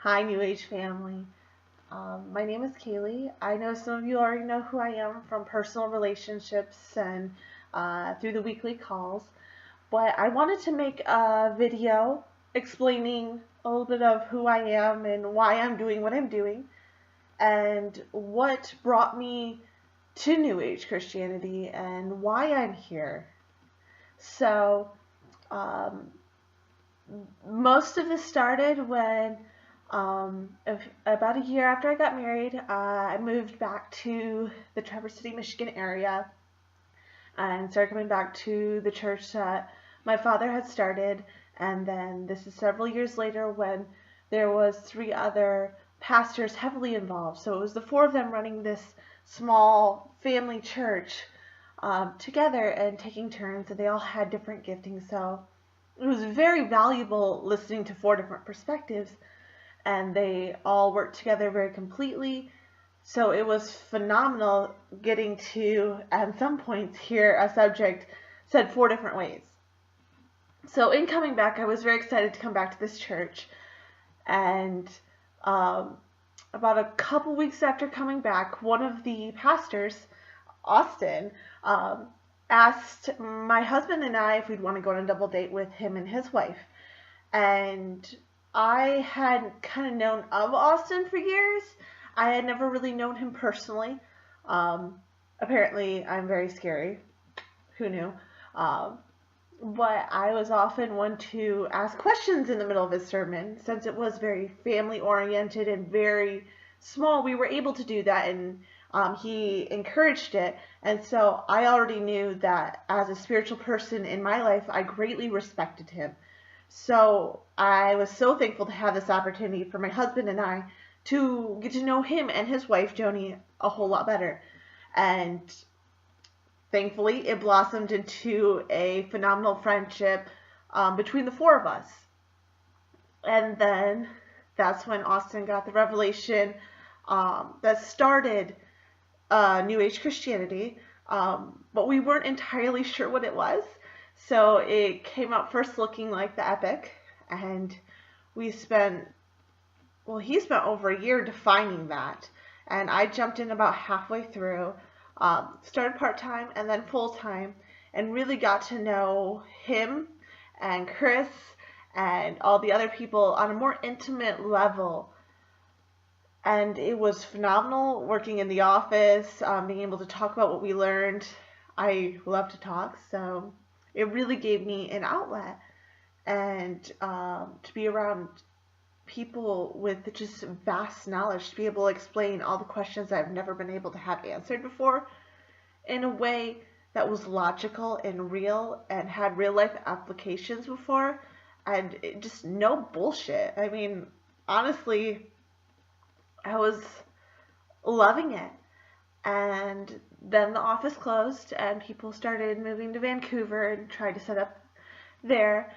Hi, New Age family. My name is Kaylee. I know some of you already know who I am from personal relationships and through the weekly calls, but I wanted to make a video explaining a little bit of who I am and why I'm doing what I'm doing and what brought me to New Age Christianity and why I'm here. So, um, most of this started when about a year after I got married, I moved back to the Traverse City, Michigan area and started coming back to the church that my father had started. And then this is several years later when there was 3 other pastors heavily involved. So it was the 4 of them running this small family church together and taking turns, and they all had different giftings. So it was very valuable listening to 4 different perspectives, and they all worked together very completely. So it was phenomenal getting to, at some points, hear a subject said 4 different ways. So in coming back, I was very excited to come back to this church. And about a couple weeks after coming back, one of the pastors, Austin, asked my husband and I if we'd want to go on a double date with him and his wife. And I had kind of known of Austin for years. I had never really known him personally. Apparently, I'm very scary. Who knew? But I was often one to ask questions in the middle of his sermon. Since it was very family-oriented and very small, we were able to do that, and he encouraged it. And so I already knew that as a spiritual person in my life, I greatly respected him. So I was so thankful to have this opportunity for my husband and I to get to know him and his wife, Joni, a whole lot better. And thankfully, it blossomed into a phenomenal friendship between the 4 of us. And then that's when Austin got the revelation that started New Age Christianity, but we weren't entirely sure what it was. So it came out first looking like the Epic, and he spent over a year defining that, and I jumped in about halfway through, started part-time and then full-time, and really got to know him and Chris and all the other people on a more intimate level. And it was phenomenal working in the office, being able to talk about what we learned. I love to talk, so it really gave me an outlet. And to be around people with just vast knowledge, to be able to explain all the questions I've never been able to have answered before in a way that was logical and real and had real life applications before, and just no bullshit. I mean, honestly, I was loving it. And then the office closed and people started moving to Vancouver and tried to set up there.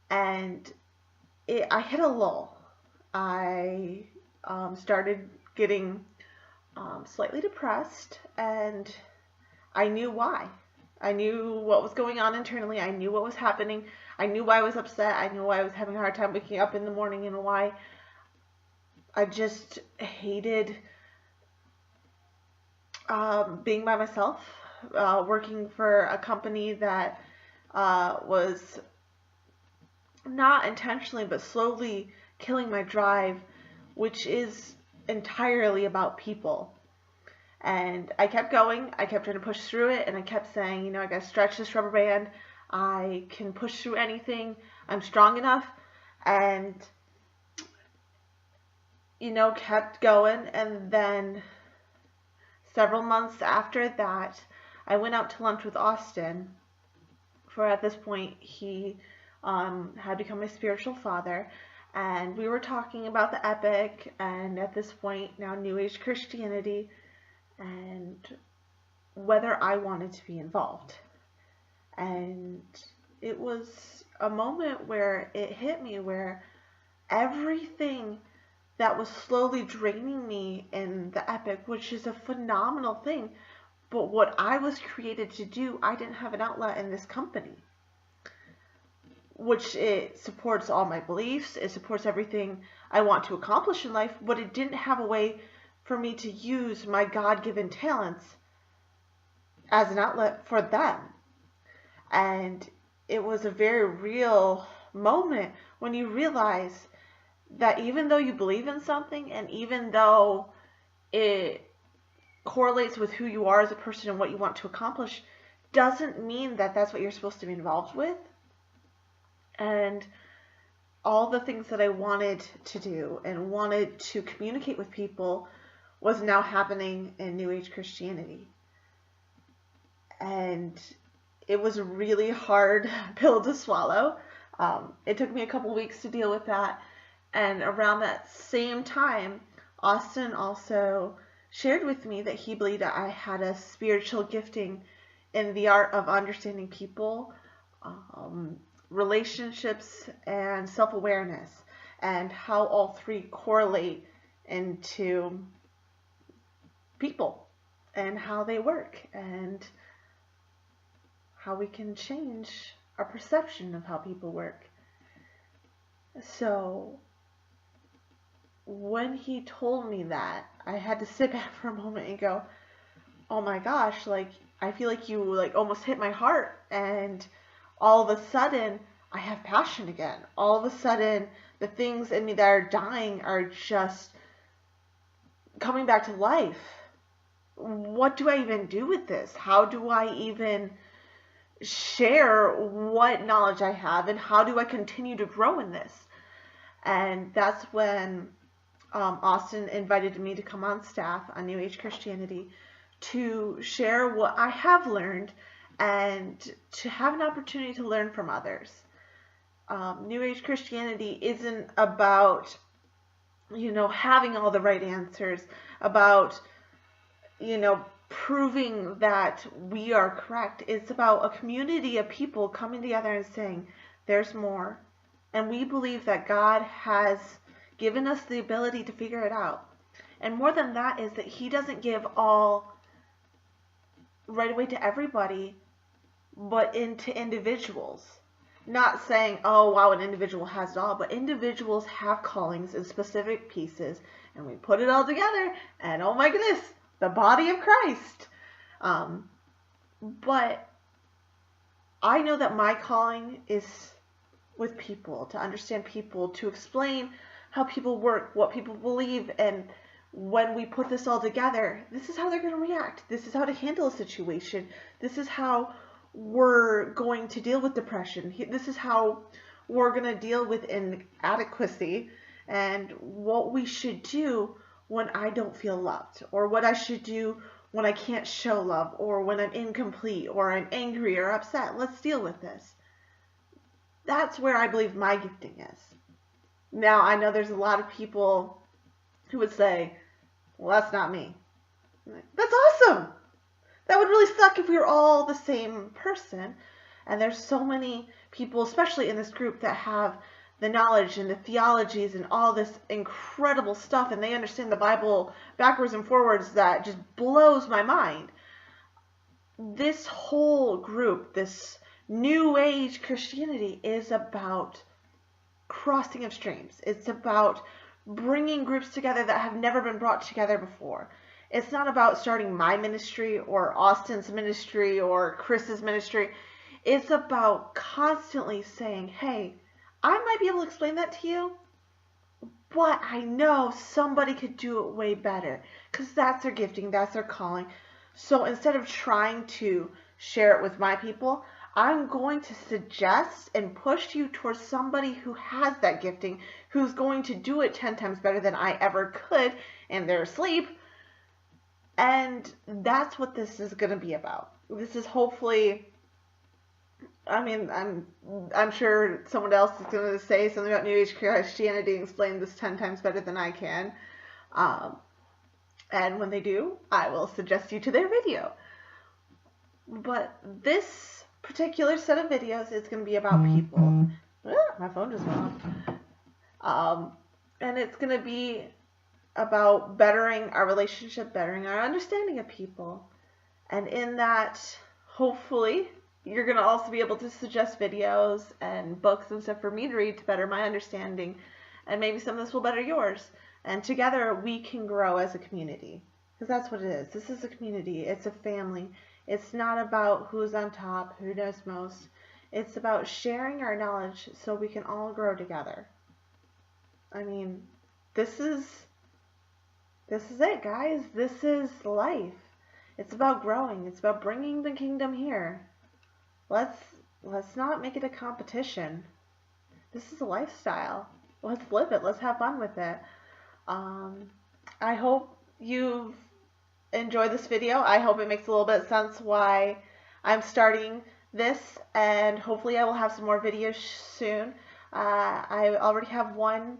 And I hit a lull. I started getting slightly depressed, and I knew why. I knew what was going on internally. I knew what was happening. I knew why I was upset. I knew why I was having a hard time waking up in the morning, and why I just hated being by myself, working for a company that was not intentionally but slowly killing my drive, which is entirely about people. And I kept going, I kept trying to push through it, and I kept saying, you know, I gotta stretch this rubber band, I can push through anything, I'm strong enough, and you know, kept going. And then several months after that, I went out to lunch with Austin, for at this point he had become my spiritual father, and we were talking about the Epic, and at this point now New Age Christianity, and whether I wanted to be involved. And it was a moment where it hit me, where everything that was slowly draining me in the Epic, which is a phenomenal thing, but what I was created to do, I didn't have an outlet in this company. which it supports all my beliefs. It supports everything I want to accomplish in life, but it didn't have a way for me to use my God-given talents as an outlet for them. And it was a very real moment when you realize that even though you believe in something, and even though it correlates with who you are as a person and what you want to accomplish, doesn't mean that that's what you're supposed to be involved with. And all the things that I wanted to do and wanted to communicate with people was now happening in New Age Christianity. And it was a really hard pill to swallow. It took me a couple weeks to deal with that. And around that same time, Austin also shared with me that he believed that I had a spiritual gifting in the art of understanding people, relationships, and self-awareness, and how all three correlate into people and how they work and how we can change our perception of how people work. So when he told me that, I had to sit back for a moment and go, oh my gosh, like, I feel like you like almost hit my heart, and all of a sudden I have passion again. All of a sudden the things in me that are dying are just coming back to life. What do I even do with this? How do I even share what knowledge I have, and how do I continue to grow in this? And that's when Austin invited me to come on staff on New Age Christianity to share what I have learned and to have an opportunity to learn from others. New Age Christianity isn't about, having all the right answers, about, proving that we are correct. It's about a community of people coming together and saying, there's more. And we believe that God has given us the ability to figure it out. And more than that is that he doesn't give all right away to everybody, but into individuals. Not saying, oh, wow, an individual has it all, but individuals have callings in specific pieces, and we put it all together, and oh my goodness, the body of Christ. But I know that my calling is with people, to understand people, to explain how people work, what people believe, and when we put this all together, this is how they're going to react. This is how to handle a situation. This is how we're going to deal with depression. This is how we're going to deal with inadequacy, and what we should do when I don't feel loved, or what I should do when I can't show love, or when I'm incomplete, or I'm angry or upset. Let's deal with this. That's where I believe my gifting is. Now, I know there's a lot of people who would say, well, that's not me. That's awesome. That would really suck if we were all the same person. And there's so many people, especially in this group, that have the knowledge and the theologies and all this incredible stuff, and they understand the Bible backwards and forwards, that just blows my mind. This whole group, this New Age Christianity, is about crossing of streams. It's about bringing groups together that have never been brought together before. It's not about starting my ministry or Austin's ministry or Chris's ministry. It's about constantly saying, hey, I might be able to explain that to you, but I know somebody could do it way better, because that's their gifting, that's their calling. So instead of trying to share it with my people, I'm going to suggest and push you towards somebody who has that gifting, who's going to do it 10 times better than I ever could in their sleep. And that's what this is going to be about. This is hopefully, I'm sure someone else is going to say something about New Age Christianity and explain this 10 times better than I can. And when they do, I will suggest you to their video. But this particular set of videos is going to be about people. My phone just went off. And it's going to be about bettering our relationship, bettering our understanding of people. And in that, hopefully, you're going to also be able to suggest videos and books and stuff for me to read to better my understanding. And maybe some of this will better yours. And together we can grow as a community. Because that's what it is. This is a community. It's a family. It's not about who's on top, who knows most. It's about sharing our knowledge so we can all grow together. I mean, this is it, guys. This is life. It's about growing. It's about bringing the kingdom here. Let's not make it a competition. This is a lifestyle. Let's live it. Let's have fun with it. I hope you've enjoyed this video. I hope it makes a little bit of sense why I'm starting this, and hopefully I will have some more videos soon. I already have one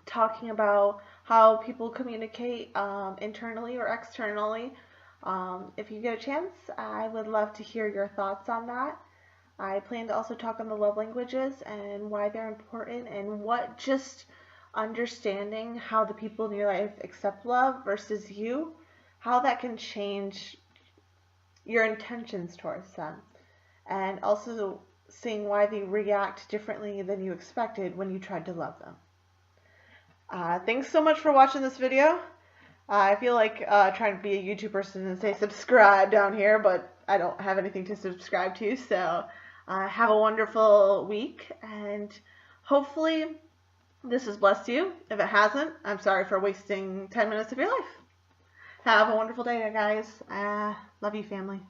talking about how people communicate internally or externally. If you get a chance, I would love to hear your thoughts on that. I plan to also talk on the love languages and why they're important, and what just understanding how the people in your life accept love versus you, how that can change your intentions towards them, and also seeing why they react differently than you expected when you tried to love them. Thanks so much for watching this video. I feel like trying to be a YouTube person and say subscribe down here, but I don't have anything to subscribe to, so have a wonderful week, and hopefully this has blessed you. If it hasn't, I'm sorry for wasting 10 minutes of your life. Have a wonderful day, guys. Love you, family.